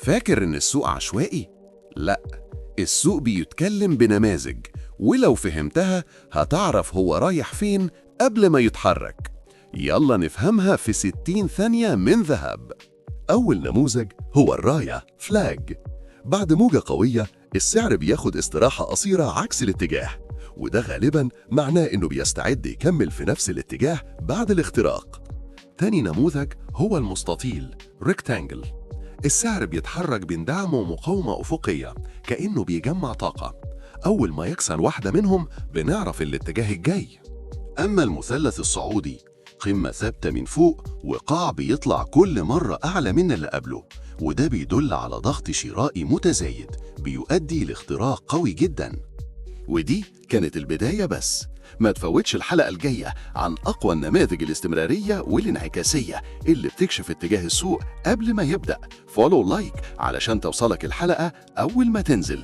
فاكر إن السوق عشوائي؟ لأ، السوق بيتكلم بنماذج، ولو فهمتها هتعرف هو رايح فين قبل ما يتحرك. يلا نفهمها في 60 ثانية من ذهب. أول نموذج هو الراية فلاج. بعد موجة قوية السعر بياخد استراحة قصيرة عكس الاتجاه، وده غالباً معناه إنه بيستعد يكمل في نفس الاتجاه بعد الاختراق. تاني نموذج هو المستطيل ريكتانجل. السعر بيتحرك بين دعم ومقاومة أفقية كأنه بيجمع طاقة. أول ما يكسر واحدة منهم بنعرف الاتجاه الجاي. أما المثلث الصعودي، قمة ثابتة من فوق وقاع بيطلع كل مرة أعلى من اللي قبله، وده بيدل على ضغط شرائي متزايد بيؤدي لاختراق قوي جدا. ودي كانت البداية بس. ما تفوتش الحلقة الجاية عن أقوى النماذج الاستمرارية والانعكاسية اللي بتكشف اتجاه السوق قبل ما يبدأ. فولو لايك علشان توصلك الحلقة أول ما تنزل.